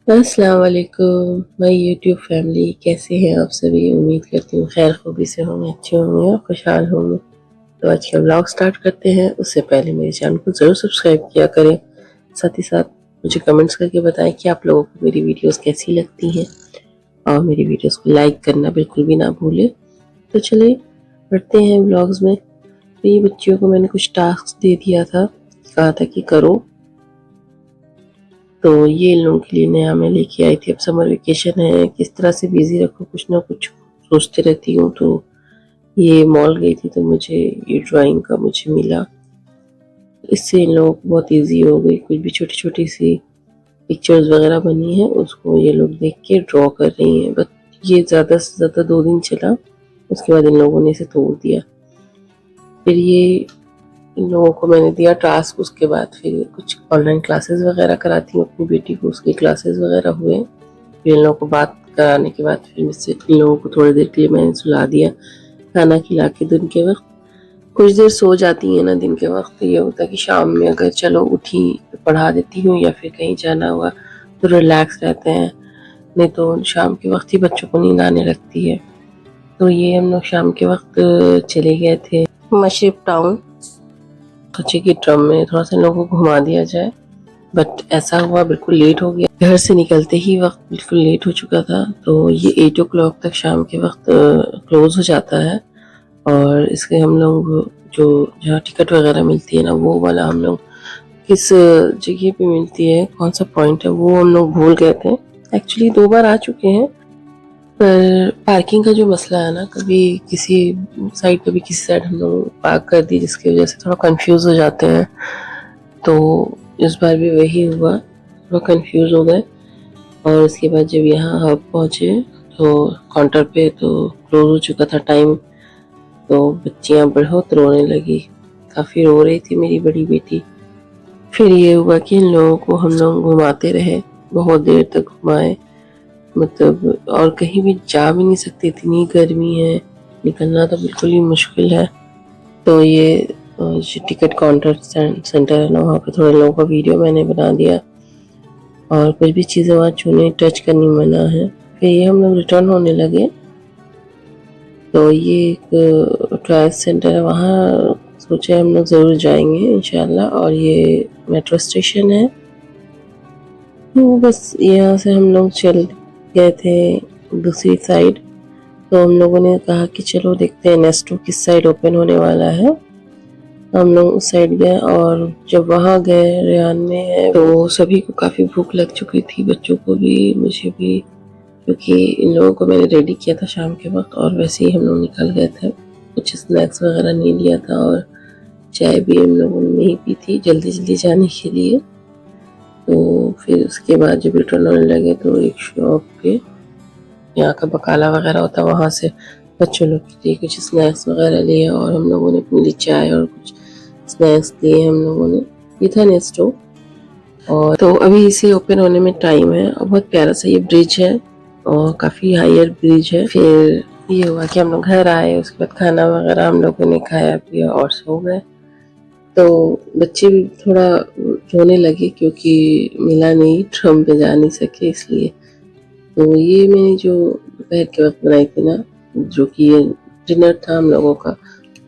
अस्सलाम वालेकुम my YouTube family, कैसे हैं आप सभी। उम्मीद करती हूँ खैर खूबी से होंगे, अच्छे होंगे और खुशहाल होंगे। तो आज का व्लॉग स्टार्ट करते हैं। उससे पहले मेरे चैनल को ज़रूर सब्सक्राइब किया करें। साथ ही साथ मुझे कमेंट्स करके बताएं कि आप लोगों को मेरी वीडियोस कैसी लगती हैं और मेरी वीडियोस को लाइक करना बिल्कुल भी ना भूलें। तो चलिए बढ़ते हैं व्लॉग्स में। तो ये बच्चियों को मैंने कुछ टास्क दे दिया था, कहा था कि करो, तो ये इन लोगों के लिए नया मैं लेके आई थी। अब समर वेकेशन है, किस तरह से बिजी रखो, कुछ ना कुछ सोचते रहती हूँ। तो ये मॉल गई थी तो मुझे ये ड्राइंग का मुझे मिला। इससे इन लोगों को बहुत इजी हो गई। कुछ भी छोटी छोटी सी पिक्चर्स वगैरह बनी है उसको ये लोग देख के ड्रॉ कर रही हैं। बट ये ज़्यादा से ज़्यादा 2 दिन चला, उसके बाद इन लोगों ने इसे तोड़ दिया। फिर ये इन लोगों को मैंने दिया टास्क। उसके बाद फिर कुछ ऑनलाइन क्लासेस वगैरह कराती हूँ अपनी बेटी को, उसके क्लासेस वगैरह हुए। फिर इन लोगों को बात कराने के बाद फिर मुझसे इन लोगों को थोड़ी देर के लिए मैंने सुला दिया, खाना खिला के। दिन के वक्त कुछ देर सो जाती है ना, दिन के वक्त तो ये होता है कि शाम में अगर चलो उठी तो पढ़ा देती हूँ, या फिर कहीं जाना हुआ तो रिलैक्स रहते हैं। नहीं तो शाम के वक्त ही बच्चों को नींद आने लगती है। तो ये हम लोग शाम के वक्त चले गए थे मशरफ टाउन। सोचे कि ट्रम में थोड़ा सा इन लोगों को घुमा दिया जाए, बट ऐसा हुआ बिल्कुल लेट हो गया। घर से निकलते ही वक्त बिल्कुल लेट हो चुका था। तो ये 8 o'clock तक शाम के वक्त क्लोज हो जाता है। और इसके हम लोग जो जहाँ टिकट वगैरह मिलती है ना, वो वाला हम लोग किस जगह पे मिलती है, कौन सा पॉइंट है वो हम लोग भूल गए थे। एक्चुअली 2 बार आ चुके हैं, पर पार्किंग का जो मसला है ना, कभी किसी साइड कभी किसी साइड हम लोग पार्क कर दी, जिसकी वजह से थोड़ा कंफ्यूज हो जाते हैं। तो इस बार भी वही हुआ, थोड़ा कंफ्यूज हो गए। और उसके बाद जब यहाँ हब पहुँचे तो काउंटर पे तो क्लोज हो चुका था टाइम। तो बच्चियाँ बहुत रोने लगी, काफ़ी रो रही थी मेरी बड़ी बेटी। फिर ये हुआ कि इन लोगों को हम लोग घुमाते रहे, बहुत देर तक घुमाए। मतलब और कहीं भी जा भी नहीं सकते, इतनी गर्मी है, निकलना तो बिल्कुल ही मुश्किल है। तो ये जो टिकट काउंटर सेंटर है ना, वहाँ पे थोड़े लोगों का वीडियो मैंने बना दिया। और कुछ भी चीज़ें वहाँ छूने टच करनी मना है। फिर ये हम लोग रिटर्न होने लगे। तो ये एक ट्रायल सेंटर है, वहाँ सोचे हम लोग ज़रूर जाएंगे इंशाल्लाह। और ये मेट्रो स्टेशन है। तो बस यहाँ से हम लोग चल गए थे दूसरी साइड। तो हम लोगों ने कहा कि चलो देखते हैं नेस्टो किस साइड ओपन होने वाला है। हम लोग उस साइड गए, और जब वहाँ गए रेहान में है, तो सभी को काफ़ी भूख लग चुकी थी, बच्चों को भी मुझे भी, क्योंकि इन लोगों को मैंने रेडी किया था शाम के वक्त और वैसे ही हम लोग निकल गए थे। कुछ स्नैक्स वगैरह नहीं लिया था और चाय भी हम लोगों ने नहीं पी थी जल्दी जल्दी जाने के लिए। तो फिर उसके बाद जब रिटर्न होने लगे तो एक शॉप पे यहाँ का बकाला वगैरह होता है, वहाँ से बच्चों लोग के लिए कुछ स्नैक्स वगैरह लिए और हम लोगों ने अपने लिए चाय और कुछ स्नैक्स लिए हम लोगों ने। ये था नेस्टो। और तो अभी इसे ओपन होने में टाइम है, और बहुत प्यारा सा ये ब्रिज है और काफ़ी हायर ब्रिज है। फिर ये हुआ कि हम लोग घर आए, उसके बाद खाना वगैरह हम लोगों ने खाया पिया और सो गए। तो बच्चे भी थोड़ा रोने लगे क्योंकि मिला नहीं, ट्रम पे जा नहीं सके इसलिए। तो ये मैंने जो दोपहर के वक्त बनाई थी ना, जो कि ये डिनर था हम लोगों का,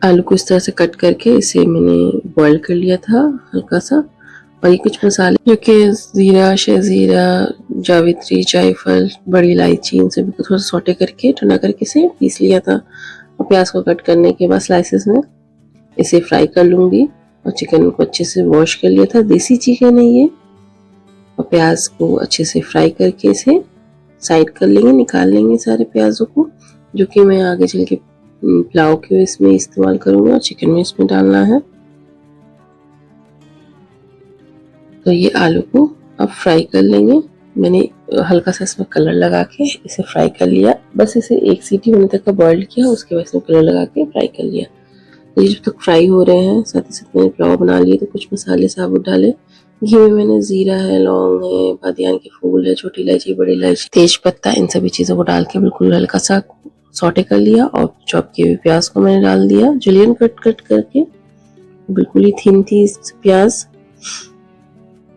आलू को इस तरह से कट करके इसे मैंने बॉईल कर लिया था हल्का सा। और ये कुछ मसाले जो कि ज़ीरा, शहज़ीरा, जावित्री, जायफल, बड़ी इलायची, इन सभी को थोड़ा सौटे करके ठंडा करके इसे पीस लिया था। और प्याज को कट करने के बाद स्लाइसेस में इसे फ्राई कर लूँगी। और चिकन को अच्छे से वॉश कर लिया था, देसी चिकन है ये। और प्याज को अच्छे से फ्राई करके इसे साइड कर लेंगे, निकाल लेंगे सारे प्याजों को, जो कि मैं आगे चल के पुलाव के इसमें इस्तेमाल करूँगा और चिकन में इसमें डालना है। तो ये आलू को अब फ्राई कर लेंगे। मैंने हल्का सा इसमें कलर लगा के इसे फ्राई कर लिया, बस इसे 1 सीटी होने तक का बॉईल किया, उसके बाद इसमें कलर लगा के फ्राई कर लिया। तो ये जब तक फ्राई हो रहे हैं, साथ ही साथ मैंने पुलाव बना लिए। तो कुछ मसाले साबुत डाले, घी में मैंने ज़ीरा है, लौंग है, बादियान के फूल है, छोटी इलायची, बड़ी इलायची, तेज पत्ता, इन सभी चीज़ों को डाल के बिल्कुल हल्का सा सौटे कर लिया। और चॉप किए हुए प्याज को मैंने डाल दिया, जुलियन कट कट करके, बिल्कुल ही थिन थी प्याज।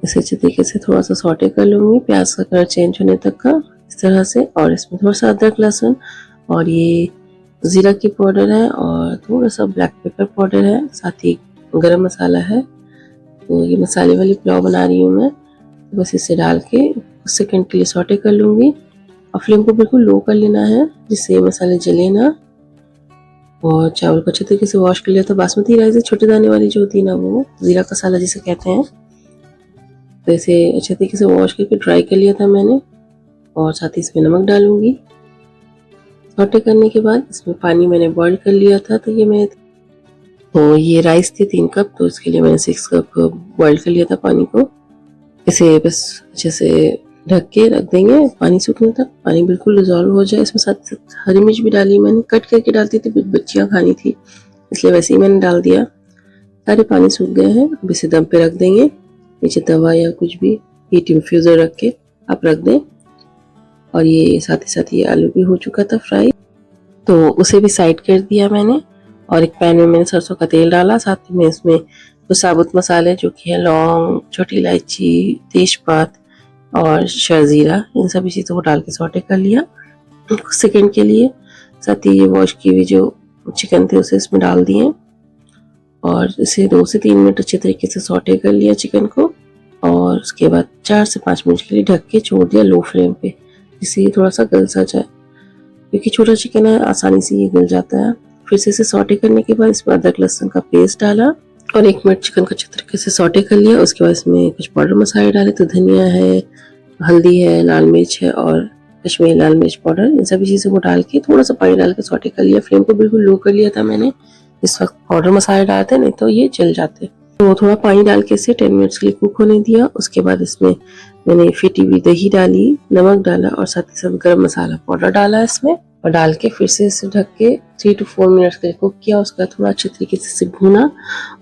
इसे अच्छे तरीके से थोड़ा सा सॉटे कर लूँगी, प्याज का कलर चेंज होने तक का, इस तरह से। और इसमें थोड़ा सा अदरक लहसुन और ये ज़ीरा की पाउडर है और थोड़ा सा ब्लैक पेपर पाउडर है, साथ ही गरम मसाला है। तो ये मसाले वाली पुलाव बना रही हूँ मैं। तो बस इसे डाल के कुछ सेकंड के लिए सॉटे कर लूँगी और फ्लेम को बिल्कुल लो कर लेना है जिससे ये मसाले जले ना। और चावल को अच्छे तरीके से वॉश कर लिया था। बासमती राइस है, छोटे दाने वाली जो होती है ना, वो ज़ीरा मसाला जिसे कहते हैं। तो इसे अच्छे तरीके से वॉश करके ड्राई कर लिया था मैंने और साथ ही इसमें नमक डालूंगी। सॉटे करने के बाद इसमें पानी मैंने बॉईल कर लिया था। तो ये राइस थी 3 कप, तो इसके लिए मैंने 6 कप बॉईल कर लिया था पानी को। इसे बस अच्छे से ढक के रख देंगे पानी सूखने तक, पानी बिल्कुल डिजॉल्व हो जाए। इसमें साथ साथ हरी मिर्च भी डाली मैंने, कट करके डालती थी, बच्चियाँ खानी थी इसलिए वैसे ही मैंने डाल दिया। सारे पानी सूख गए हैं, अब इसे दम पे रख देंगे। नीचे तवा या कुछ भी हीट इन्फ्यूज़र रख के आप रख दें। और ये साथ ही साथ ये आलू भी हो चुका था फ्राई, तो उसे भी साइड कर दिया मैंने। और एक पैन में मैंने सरसों का तेल डाला, साथ में इसमें कुछ साबुत मसाले जो कि है लौंग, छोटी इलायची, तेजपात और शहजीरा, इन सभी चीज़ों को डाल के सॉटे कर लिया कुछ सेकंड के लिए। साथ ही ये वॉश की हुई जो चिकन थे उसे इसमें डाल दिए और इसे 2 से 3 मिनट अच्छे तरीके से सॉटे कर लिया चिकन को। और उसके बाद 4 से 5 मिनट के लिए ढक के छोड़ दिया लो फ्लेम पे, जिससे ये थोड़ा सा गल सा जाए, क्योंकि छोटा चिकन है आसानी से ये गल जाता है। फिर से इसे सॉटे करने के बाद इसमें अदरक लहसुन का पेस्ट डाला और 1 मिनट चिकन को अच्छे तरीके से सॉटे कर लिया। उसके बाद इसमें कुछ पाउडर मसाले डाले, तो धनिया है, हल्दी है, लाल मिर्च है और कश्मीरी लाल मिर्च पाउडर, इन सभी चीज़ों को डाल के थोड़ा सा पानी डाल के सॉटे कर लिया। फ्लेम को बिल्कुल लो कर लिया था मैंने इस वक्त पाउडर मसाले डालते, नहीं तो ये जल जाते। तो थोड़ा पानी डाल के इसे 10 मिनट्स के लिए कुक होने दिया। उसके बाद इसमें मैंने फेटी हुई दही डाली, नमक डाला और साथ ही साथ गरम मसाला पाउडर डाला इसमें और डाल के फिर से इसे ढक के 3 to 4 मिनट्स के लिए कुक किया। उसका थोड़ा अच्छे तरीके से भूना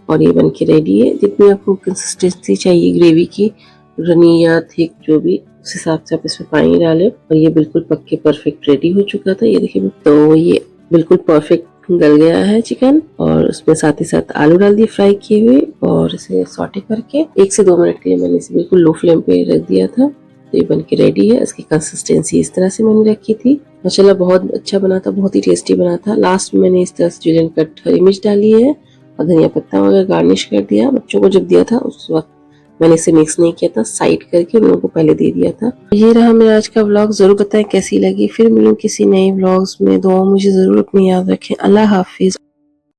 और ये बन के रेडी है। जितनी आपको कंसिस्टेंसी चाहिए ग्रेवी की, रनी या थिक जो भी, उस हिसाब से आप इसमें पानी डालें। और ये बिल्कुल पक के परफेक्ट रेडी हो चुका था, ये देखिए। तो ये बिल्कुल परफेक्ट गल गया है चिकन और उसमें साथ ही साथ आलू डाल दिए फ्राई किए हुए और इसे सॉटे करके 1 से 2 मिनट के लिए मैंने इसे बिल्कुल लो फ्लेम पे रख दिया था। तो ये बन के रेडी है। इसकी कंसिस्टेंसी इस तरह से मैंने रखी थी। माशाल्लाह बहुत अच्छा बना था, बहुत ही टेस्टी बना था। लास्ट में मैंने इस तरह से जुलियन कट हरी मिर्च डाली है और धनिया पत्ता वगैरह गार्निश कर दिया। बच्चों को जब दिया था उस वक्त मैंने इसे मिक्स नहीं किया था, साइड करके उन लोगों को पहले दे दिया था। ये रहा मेरा आज का व्लॉग। जरूर बताएं कैसी लगी। फिर मिलूं किसी नए व्लॉग्स में। दुआ मुझे जरूर अपनी याद रखें। अल्लाह हाफिज।